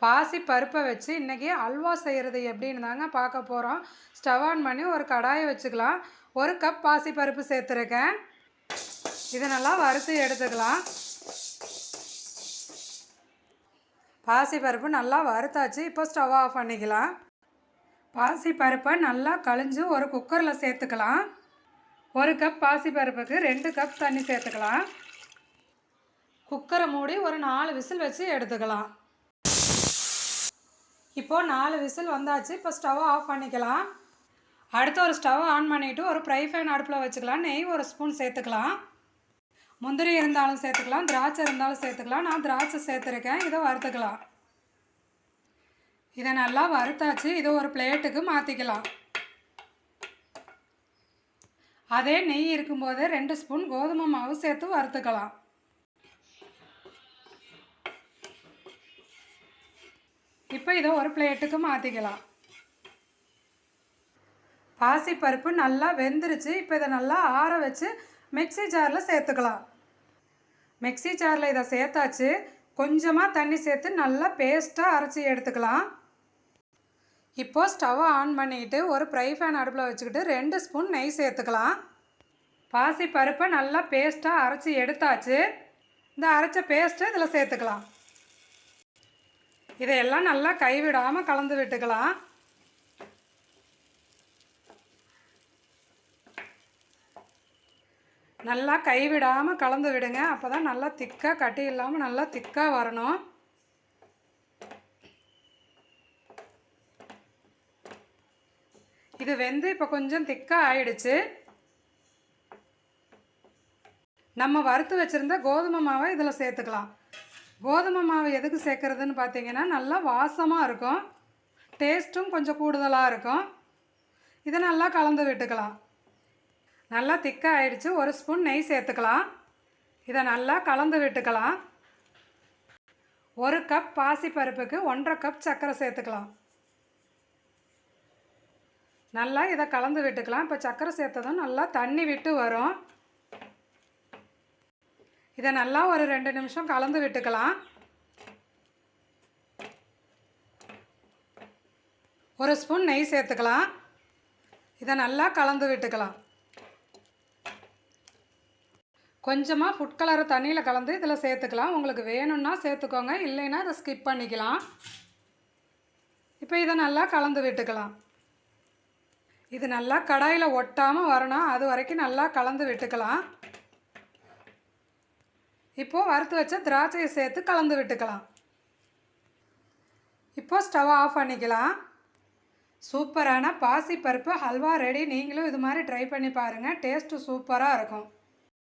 பாசி பருப்பை வச்சு இன்றைக்கி அல்வா செய்கிறது எப்படின்னு தாங்க பார்க்க போகிறோம். ஸ்டவ் ஆன் பண்ணி ஒரு கடாயை வச்சுக்கலாம். 1 கப் பாசி பருப்பு சேர்த்துருக்கேன். இதை நல்லா வறுத்து எடுத்துக்கலாம். பாசி பருப்பு நல்லா வறுத்தாச்சு. இப்போ ஸ்டவ் ஆஃப் பண்ணிக்கலாம். பாசி பருப்பை நல்லா கழிஞ்சு ஒரு குக்கரில் சேர்த்துக்கலாம். 1 கப் பாசி பருப்புக்கு 2 கப் தண்ணி சேர்த்துக்கலாம். குக்கரை மூடி ஒரு 4 விசில் வச்சு எடுத்துக்கலாம். இப்போது 4 விசில் வந்தாச்சு. இப்போ ஸ்டவ் ஆஃப் பண்ணிக்கலாம். அடுத்து ஒரு ஸ்டவ் ஆன் பண்ணிவிட்டு ஒரு ஃப்ரை பேன் அடுப்பில் வச்சுக்கலாம். நெய் 1 ஸ்பூன் சேர்த்துக்கலாம். முந்திரி இருந்தாலும் சேர்த்துக்கலாம், திராட்சை இருந்தாலும் சேர்த்துக்கலாம். நான் திராட்சை சேர்த்துருக்கேன். இதை வறுத்துக்கலாம். இதை நல்லா வறுத்தாச்சு. இதை ஒரு பிளேட்டுக்கு மாற்றிக்கலாம். அதே நெய் இருக்கும்போது 2 ஸ்பூன் கோதுமை மாவு சேர்த்து வறுத்துக்கலாம். இப்போ இதை ஒரு பிளேட்டுக்கு மாற்றிக்கலாம். பாசிப்பருப்பு நல்லா வெந்துருச்சு. இப்போ இதை நல்லா ஆற வச்சு மிக்ஸி ஜாரில் சேர்த்துக்கலாம். மிக்ஸி ஜாரில் இதை சேர்த்தாச்சு. கொஞ்சமாக தண்ணி சேர்த்து நல்லா பேஸ்ட்டாக அரைச்சி எடுத்துக்கலாம். இப்போது ஸ்டவ்வை ஆன் பண்ணிவிட்டு ஒரு ஃப்ரை பேன் அடுப்பில் வச்சுக்கிட்டு 2 ஸ்பூன் நெய் சேர்த்துக்கலாம். பாசிப்பருப்பை நல்லா பேஸ்ட்டாக அரைச்சி எடுத்தாச்சு. இந்த அரைச்ச பேஸ்ட்டை இதில் சேர்த்துக்கலாம். இதையெல்லாம் நல்லா கைவிடாமல் கலந்து விட்டுக்கலாம். நல்லா கைவிடாமல் கலந்து விடுங்க. அப்போ தான் நல்லா திக்காக, கட்டி இல்லாமல் நல்லா திக்காக வரணும். இது வெந்து இப்போ கொஞ்சம் திக்காக ஆயிடுச்சு. நம்ம வறுத்து வச்சுருந்த கோதுமை மாவை இதில் சேர்த்துக்கலாம். கோதுமை மாவு எதுக்கு சேர்க்குறதுன்னு பார்த்தீங்கன்னா நல்லா வாசமாக இருக்கும், டேஸ்ட்டும் கொஞ்சம் கூடுதலாக இருக்கும். இதை நல்லா கலந்து விட்டுக்கலாம். நல்லா திக்காக ஆயிடுச்சு. 1 ஸ்பூன் நெய் சேர்த்துக்கலாம். இதை நல்லா கலந்து விட்டுக்கலாம். 1 கப் பாசிப்பருப்புக்கு 1.5 கப் சர்க்கரை சேர்த்துக்கலாம். நல்லா இதை கலந்து விட்டுக்கலாம். இப்போ சர்க்கரை சேர்த்ததும் நல்லா தண்ணி விட்டு வரும். இதை நல்லா ஒரு 2 நிமிஷம் கலந்து விட்டுக்கலாம். 1 ஸ்பூன் நெய் சேர்த்துக்கலாம். இதை நல்லா கலந்து விட்டுக்கலாம். கொஞ்சமாக ஃபுட் கலரை தண்ணியில் கலந்து இதில் சேர்த்துக்கலாம். உங்களுக்கு வேணும்னா சேர்த்துக்கோங்க, இல்லைன்னா இதை ஸ்கிப் பண்ணிக்கலாம். இப்போ இதை நல்லா கலந்து விட்டுக்கலாம். இது நல்லா கடாயில் ஒட்டாமல் வரணும், அது வரைக்கும் நல்லா கலந்து விட்டுக்கலாம். இப்போது வறுத்து வச்ச திராட்சையை சேர்த்து கலந்து விட்டுக்கலாம். இப்போது ஸ்டவ் ஆஃப் பண்ணிக்கலாம். சூப்பரான பாசிப்பருப்பு ஹல்வா ரெடி. நீங்களும் இது மாதிரி ட்ரை பண்ணி பாருங்கள். டேஸ்ட்டு சூப்பராக இருக்கும்.